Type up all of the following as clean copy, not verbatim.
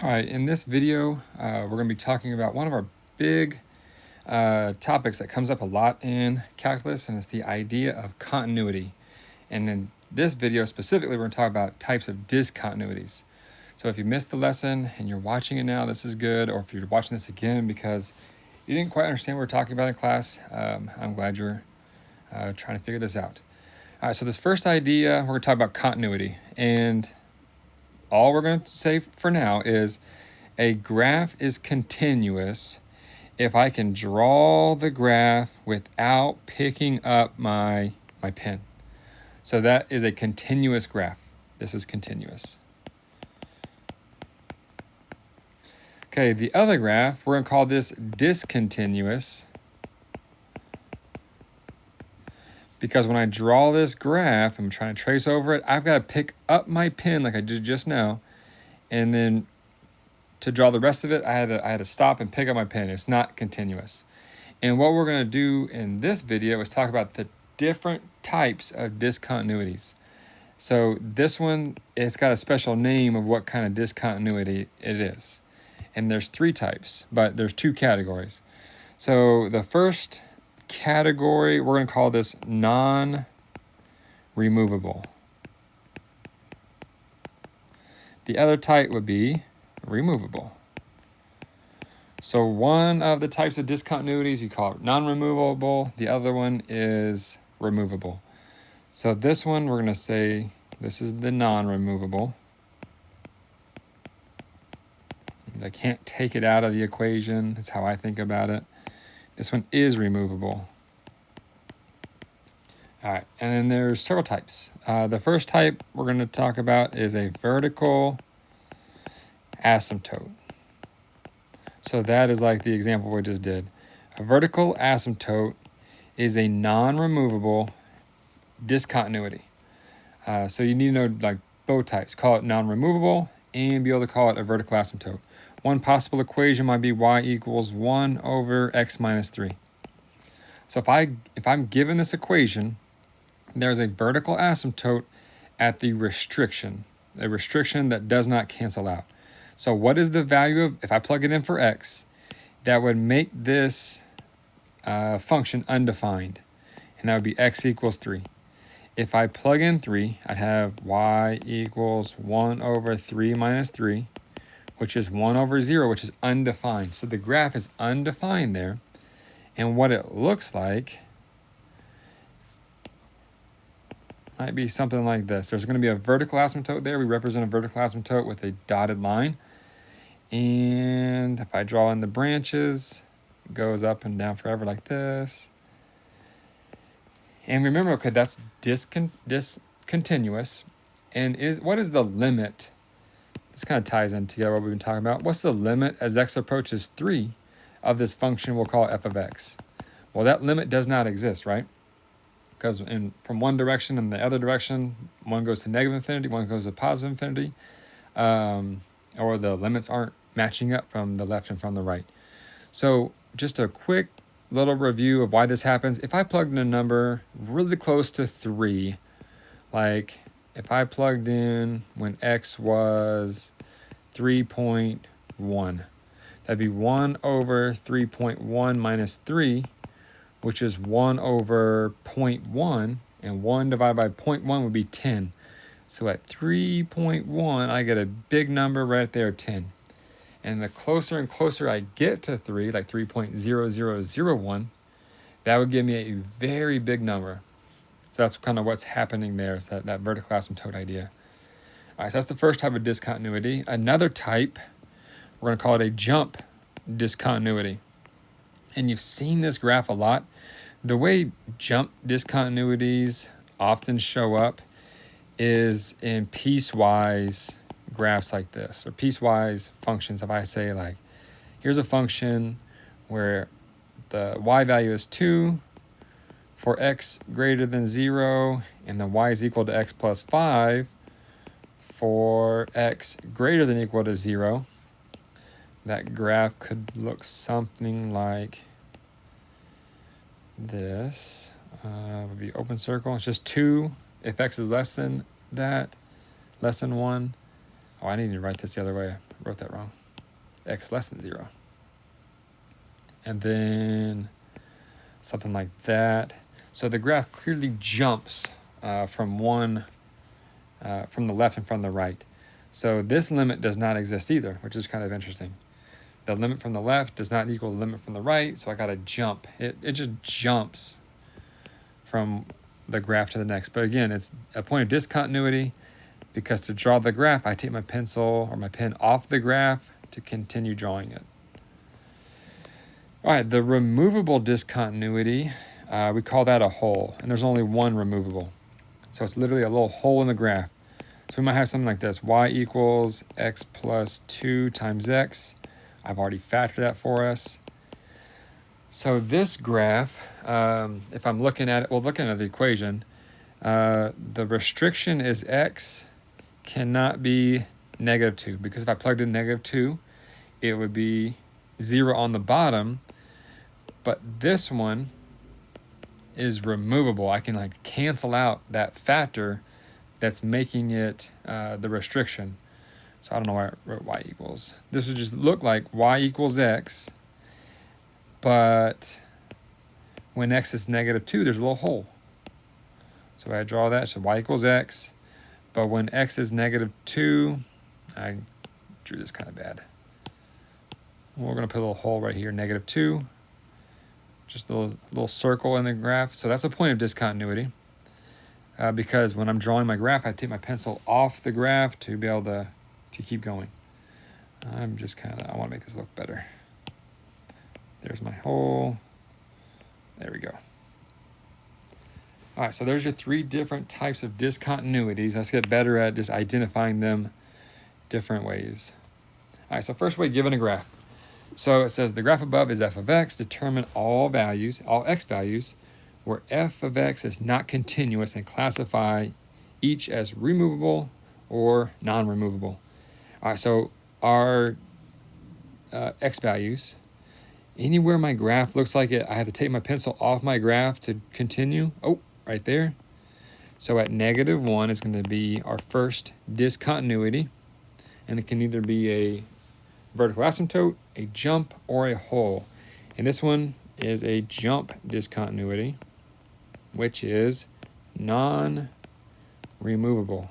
All right, in this video, we're going to be talking about one of our big topics that comes up a lot in calculus, and it's the idea of continuity. And in this video specifically, we're going to talk about types of discontinuities. So if you missed the lesson and you're watching it now, this is good. Or if you're watching this again because you didn't quite understand what we're talking about in class, I'm glad you're trying to figure this out. All right, so this first idea, we're going to talk about continuity. And all we're going to say for now is a graph is continuous if I can draw the graph without picking up my pen. So that is a continuous graph. This is continuous. Okay, the other graph, we're going to call this discontinuous, because when I draw this graph, I'm trying to trace over it, I've got to pick up my pen like I did just now, and then to draw the rest of it, I had to stop and pick up my pen. It's not continuous. And what we're going to do in this video is talk about the different types of discontinuities. So this one, it's got a special name of what kind of discontinuity it is. And there's 3 types, but there's 2 categories. So the first category, we're going to call this non-removable. The other type would be removable. So one of the types of discontinuities, you call it non-removable. The other one is removable. So this one, we're going to say this is the non-removable. I can't take it out of the equation. That's how I think about it. This one is removable. All right, and then there's several types. The first type we're going to talk about is a vertical asymptote. So that is like the example we just did. A vertical asymptote is a non-removable discontinuity. So you need to know like both types. Call it non-removable and be able to call it a vertical asymptote. One possible equation might be y equals 1 over x minus 3. So if I'm given this equation, there's a vertical asymptote at the restriction, a restriction that does not cancel out. So what is the value of, if I plug it in for x, that would make this function undefined, and that would be x equals 3. If I plug in 3, I'd have y equals 1 over 3 minus 3, which is 1 over 0, which is undefined. So the graph is undefined there, and what it looks like might be something like this. There's going to be a vertical asymptote there. We represent a vertical asymptote with a dotted line. And if I draw in the branches, it goes up and down forever like this. And remember, okay, that's discontinuous. And what is the limit? This kind of ties in together what we've been talking about. What's the limit as x approaches 3 of this function we'll call f of x? Well, that limit does not exist, right? Because from one direction and the other direction, one goes to negative infinity, one goes to positive infinity. Or the limits aren't matching up from the left and from the right. So just a quick little review of why this happens. If I plugged in a number really close to 3, like if I plugged in when x was 3.1, that'd be 1 over 3.1 minus 3, which is 1 over 0.1, and 1 divided by 0.1 would be 10. So at 3.1, I get a big number right there, 10. And the closer and closer I get to 3, like 3.0001, that would give me a very big number. So that's kind of what's happening there, is that vertical asymptote idea. All right, so that's the first type of discontinuity. Another type, we're going to call it a jump discontinuity. And you've seen this graph a lot. The way jump discontinuities often show up is in piecewise graphs like this, or piecewise functions. If I say like, here's a function where the y value is 2 for x greater than 0, and then y is equal to x plus 5 for x greater than or equal to 0, that graph could look something like this. Would be open circle. It's just 2 if x is less than that, less than 1, Oh, I need to write this the other way. I wrote that wrong. X less than 0. And then something like that. So the graph clearly jumps from the left and from the right. So this limit does not exist either, which is kind of interesting. The limit from the left does not equal the limit from the right, so I got to jump. It just jumps from the graph to the next. But again, it's a point of discontinuity because to draw the graph, I take my pencil or my pen off the graph to continue drawing it. All right, the removable discontinuity, we call that a hole, and there's only one removable. So it's literally a little hole in the graph. So we might have something like this: y equals x plus 2 times x. I've already factored that for us. So this graph, if I'm looking at it, well, looking at the equation, the restriction is x cannot be -2, because if I plugged in -2, it would be 0 on the bottom. But this one is removable. I can like cancel out that factor that's making it the restriction. So I don't know why I wrote y equals. This would just look like y equals x, but when x is -2, there's a little hole. So I draw that, so y equals x, but when x is -2, I drew this kind of bad. We're gonna put a little hole right here, -2, just a little circle in the graph. So that's a point of discontinuity. Because when I'm drawing my graph, I take my pencil off the graph to be able to keep going. I want to make this look better. There's my hole. There we go. All right, so there's your 3 different types of discontinuities. Let's get better at just identifying them different ways. All right, so first way, given a graph. So it says the graph above is f of x. Determine all x values, where f of x is not continuous, and classify each as removable or non-removable. All right, so our x values, anywhere my graph looks like it, I have to take my pencil off my graph to continue. Oh, right there. So at -1 is going to be our first discontinuity, and it can either be a vertical asymptote, a jump, or a hole. And this one is a jump discontinuity, which is non-removable.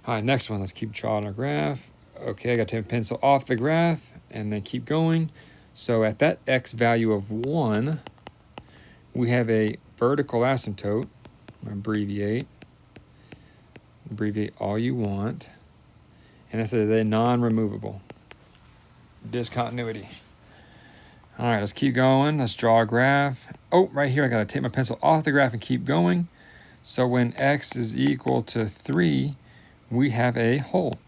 All right, next one, let's keep drawing our graph. Okay, I got to take a pencil off the graph and then keep going. So at that x value of 1, we have a vertical asymptote. I'm going to abbreviate all you want. And this is a non-removable discontinuity. All right, let's keep going. Let's draw a graph. Oh, right here, I got to take my pencil off the graph and keep going. So when x is equal to 3, we have a hole.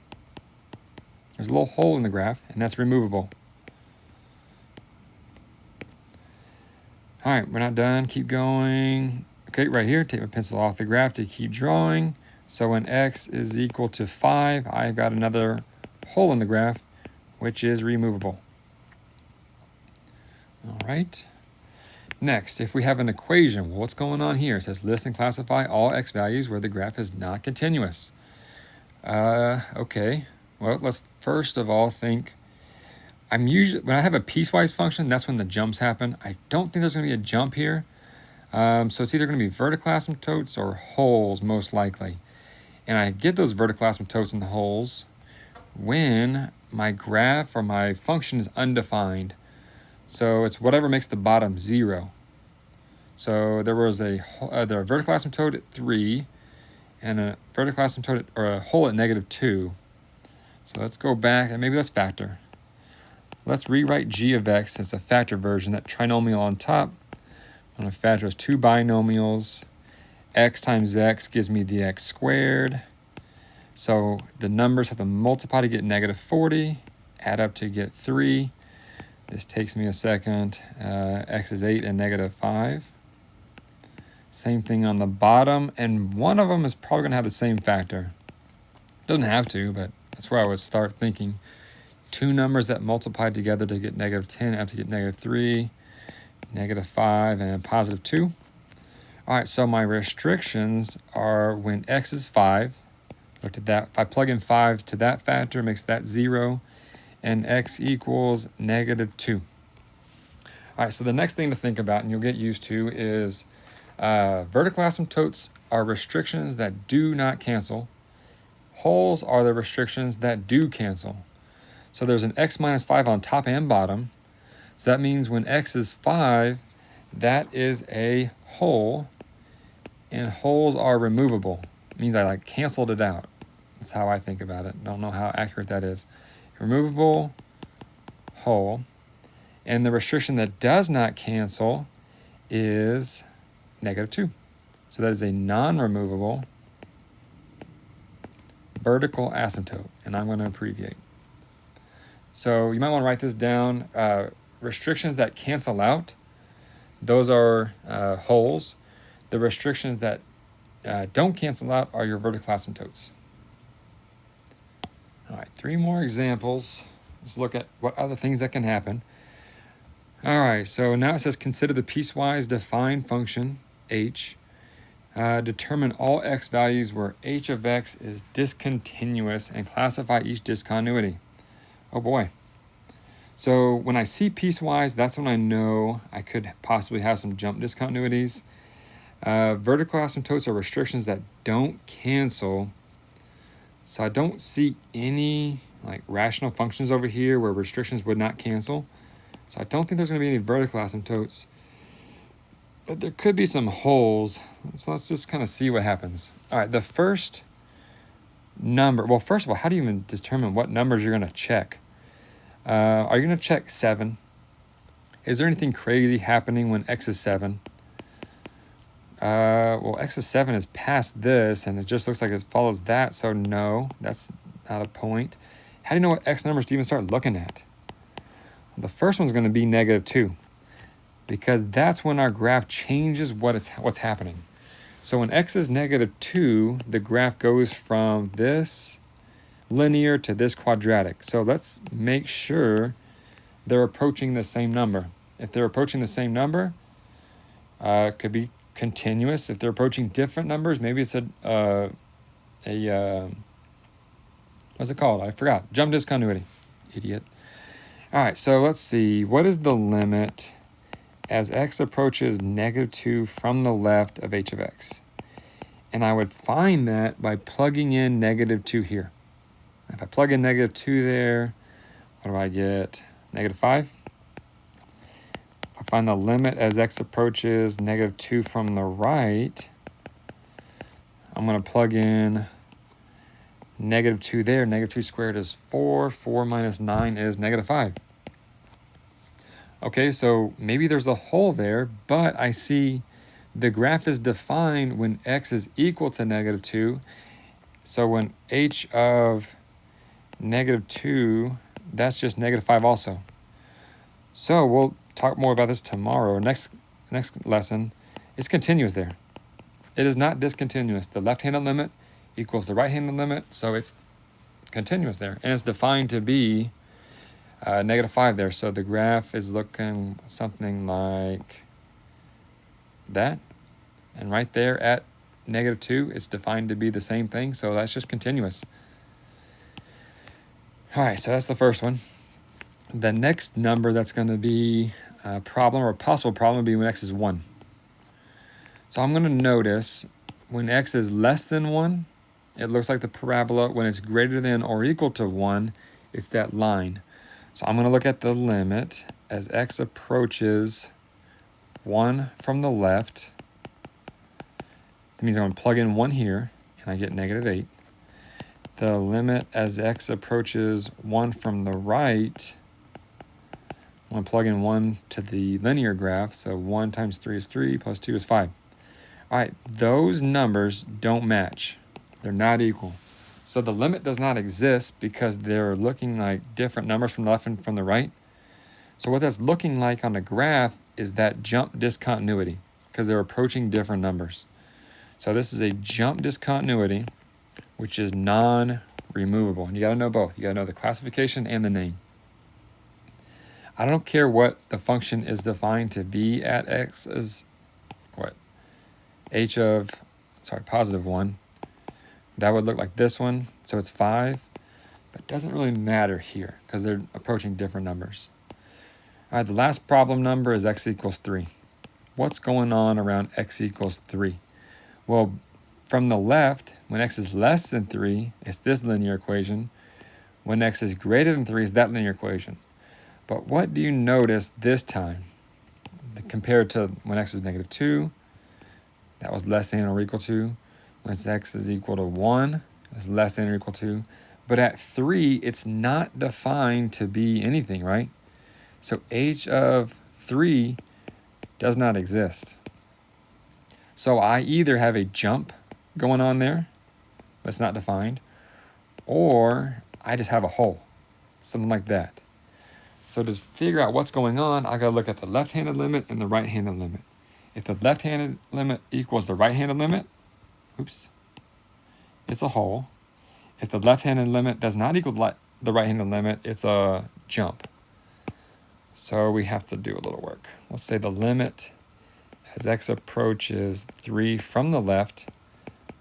There's a little hole in the graph, and that's removable. All right, we're not done. Keep going. Okay, right here, take my pencil off the graph to keep drawing. So when x is equal to 5, I've got another hole in the graph, which is removable. All right. Next, if we have an equation, well, what's going on here? It says list and classify all x values where the graph is not continuous. Okay. Well, let's first of all think, when I have a piecewise function, that's when the jumps happen. I don't think there's going to be a jump here. So it's either going to be vertical asymptotes or holes, most likely. And I get those vertical asymptotes and the holes when my graph or my function is undefined. So it's whatever makes the bottom 0. So there was a vertical asymptote at 3 and a vertical asymptote or a hole at -2. So let's go back and maybe let's factor. Let's rewrite g of x as a factor version. That trinomial on top, I'm going to factor as 2 binomials. X times x gives me the x squared. So the numbers have to multiply to get -40, add up to get 3. This takes me a second. X is 8 and -5. Same thing on the bottom, and one of them is probably going to have the same factor. Doesn't have to, but that's where I would start thinking. 2 numbers that multiply together to get -10 have to get -3, -5, and +2. All right, so my restrictions are when x is 5. Looked at that. If I plug in 5 to that factor, it makes that 0, and x equals -2. All right, so the next thing to think about, and you'll get used to, is vertical asymptotes are restrictions that do not cancel. Holes are the restrictions that do cancel. So there's an x minus 5 on top and bottom. So that means when x is 5, that is a hole, and holes are removable. It means I canceled it out. That's how I think about it. Don't know how accurate that is. Removable hole. And the restriction that does not cancel is -2. So that is a non-removable vertical asymptote, and I'm going to abbreviate. So you might want to write this down. Restrictions that cancel out, those are holes. The restrictions that don't cancel out are your vertical asymptotes. All right, 3 more examples. Let's look at what other things that can happen. All right, so now it says consider the piecewise defined function h. Determine all x values where h of x is discontinuous and classify each discontinuity. Oh boy. So when I see piecewise, that's when I know I could possibly have some jump discontinuities. Vertical asymptotes are restrictions that don't cancel. So I don't see any rational functions over here where restrictions would not cancel. So I don't think there's going to be any vertical asymptotes. But there could be some holes. So let's just kind of see what happens. All right, the first number. Well, first of all, how do you even determine what numbers you're going to check? Are you going to check 7? Is there anything crazy happening when x is 7? Well, x is 7 is past this, and it just looks like it follows that, so no, that's not a point. How do you know what x numbers to even start looking at? Well, the first one's going to be -2, because that's when our graph changes what's happening. So when x is -2, the graph goes from this linear to this quadratic. So let's make sure they're approaching the same number. If they're approaching the same number, it could be continuous. If they're approaching different numbers, maybe it's what's it called? I forgot. Jump discontinuity. Idiot. All right, so let's see. What is the limit as x approaches -2 from the left of h of x? And I would find that by plugging in -2 here. If I plug in -2 there, what do I get? -5. If I find the limit as x approaches -2 from the right, I'm going to plug in -2 there. -2 squared is 4. 4 minus 9 is -5. Okay, so maybe there's a hole there, but I see the graph is defined when x is equal to -2. So when h of -2, that's just -5 also. So we'll talk more about this tomorrow. Next lesson, it's continuous there. It is not discontinuous. The left-handed limit equals the right-handed limit, so it's continuous there. And it's defined to be -5 there. So the graph is looking something like that. And right there at -2, it's defined to be the same thing. So that's just continuous. All right, so that's the first one. The next number that's going to be a problem or a possible problem would be when x is 1. So I'm going to notice when x is less than 1, it looks like the parabola. When it's greater than or equal to 1, it's that line. So I'm going to look at the limit as x approaches 1 from the left. That means I'm going to plug in 1 here, and I get -8. The limit as x approaches 1 from the right, I'm going to plug in 1 to the linear graph. So 1 times 3 is 3, plus 2 is 5. All right, those numbers don't match. They're not equal. So the limit does not exist because they're looking like different numbers from the left and from the right. So what that's looking like on the graph is that jump discontinuity because they're approaching different numbers. So this is a jump discontinuity, which is non-removable. And you got to know both. You got to know the classification and the name. I don't care what the function is defined to be at x is what? positive 1, that would look like this one. So it's 5, but it doesn't really matter here because they're approaching different numbers. All right, the last problem number is x equals 3. What's going on around x equals 3? Well, from the left, when x is less than 3, it's this linear equation. When x is greater than 3, it's that linear equation. But what do you notice this time compared to when x was negative 2? That was less than or equal to. When x is equal to 1, it's less than or equal to. But at 3, it's not defined to be anything, right? So h of 3 does not exist. So I either have a jump going on there, but it's not defined, or I just have a hole, something like that. So to figure out what's going on, I gotta look at the left-handed limit and the right-handed limit. If the left-handed limit equals the right-handed limit, it's a hole. If the left-handed limit does not equal the right-handed limit, it's a jump. So we have to do a little work. Let's say the limit as x approaches 3 from the left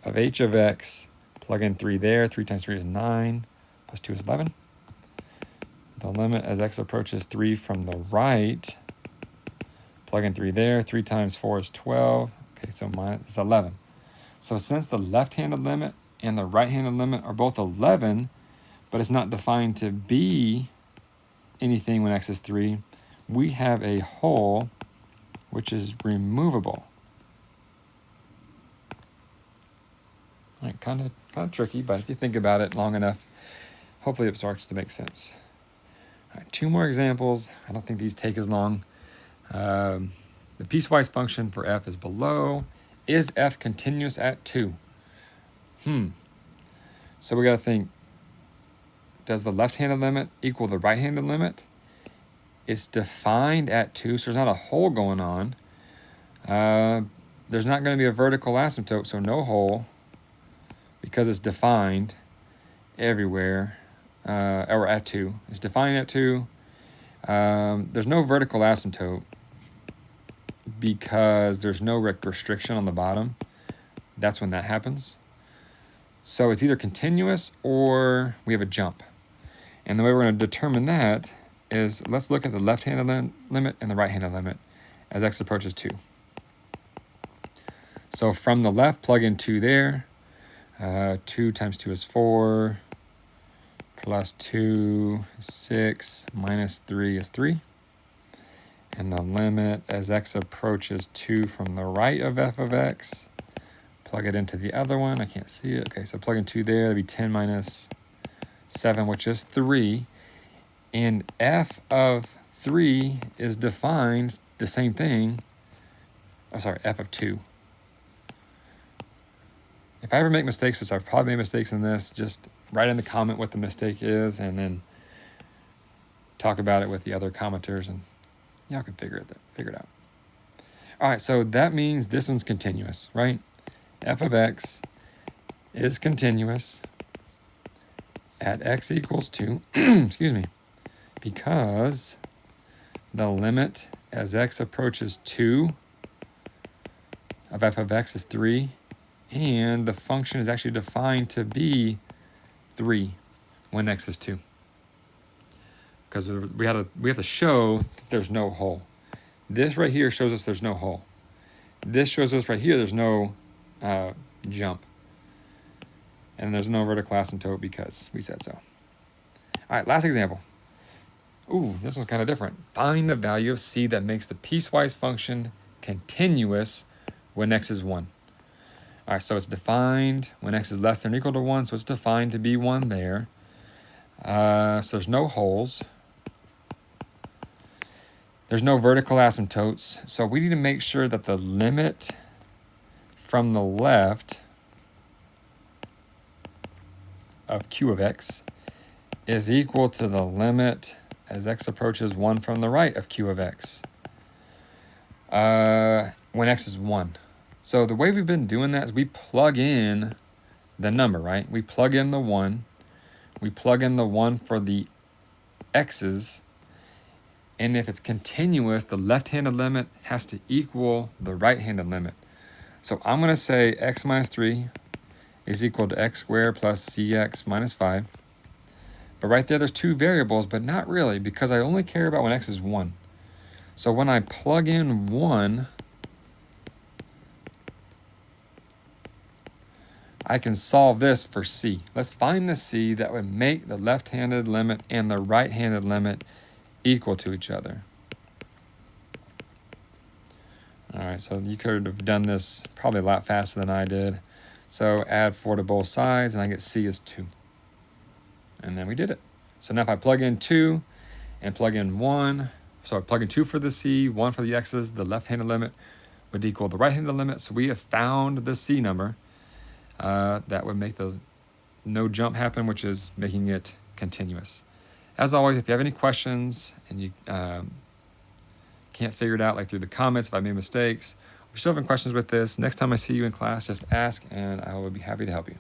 of h of x, plug in 3 there, 3 times 3 is 9, plus 2 is 11. The limit as x approaches 3 from the right, plug in 3 there, 3 times 4 is 12, okay, so it's 11. So since the left-handed limit and the right-handed limit are both 11, but it's not defined to be anything when x is 3, we have a hole which is removable. All right, kind of tricky, but if you think about it long enough, hopefully it starts to make sense. All right, 2 more examples. I don't think these take as long. The piecewise function for f is below. Is f continuous at 2? So we got to think, does the left-handed limit equal the right-handed limit? It's defined at 2, so there's not a hole going on. There's not going to be a vertical asymptote, so no hole, because it's defined everywhere, or at 2. It's defined at 2. There's no vertical asymptote because there's no restriction on the bottom. That's when that happens. So it's either continuous or we have a jump. And the way we're going to determine that is, let's look at the left-handed limit and the right-handed limit as x approaches 2. So from the left, plug in 2 there. 2 times 2 is 4, plus 2 is 6, minus 3 is 3. And the limit as x approaches 2 from the right of f of x, plug it into the other one. I can't see it. Okay, so plug in 2 there. That'd be 10 minus 7, which is 3. And f of 3 is defined the same thing. F of 2. If I ever make mistakes, which I've probably made mistakes in this, just write in the comment what the mistake is and then talk about it with the other commenters, and y'all can figure it out. All right, so that means this one's continuous, right? F of x is continuous at x equals 2, excuse me, because the limit as x approaches 2 of f of x is 3, and the function is actually defined to be 3 when x is 2. Because we have to show that there's no hole. This right here shows us there's no hole. This shows us right here there's no jump. And there's no vertical asymptote because we said so. All right, last example. Ooh, this one's kind of different. Find the value of c that makes the piecewise function continuous when x is 1. All right, so it's defined when x is less than or equal to 1, so it's defined to be 1 there. So there's no holes. There's no vertical asymptotes, so we need to make sure that the limit from the left of q of x is equal to the limit as x approaches 1 from the right of q of x when x is 1. So the way we've been doing that is we plug in the number, right? We plug in the 1. We plug in the 1 for the x's. And if it's continuous, the left-handed limit has to equal the right-handed limit. So I'm going to say x minus 3 is equal to x squared plus cx minus 5. But right there, there's two variables, but not really, because I only care about when x is 1. So when I plug in 1, I can solve this for c. Let's find the c that would make the left-handed limit and the right-handed limit equal to each other. All right, so you could have done this probably a lot faster than I did. So add 4 to both sides, and I get c is 2. And then we did it. So now if I plug in 2 and plug in 1, so I plug in 2 for the c, 1 for the x's, the left-handed limit would equal the right-handed limit. So we have found the c number that would make the no jump happen, which is making it continuous. As always, if you have any questions and you can't figure it out, like through the comments, if I made mistakes, if you're still having questions with this, next time I see you in class, just ask and I will be happy to help you.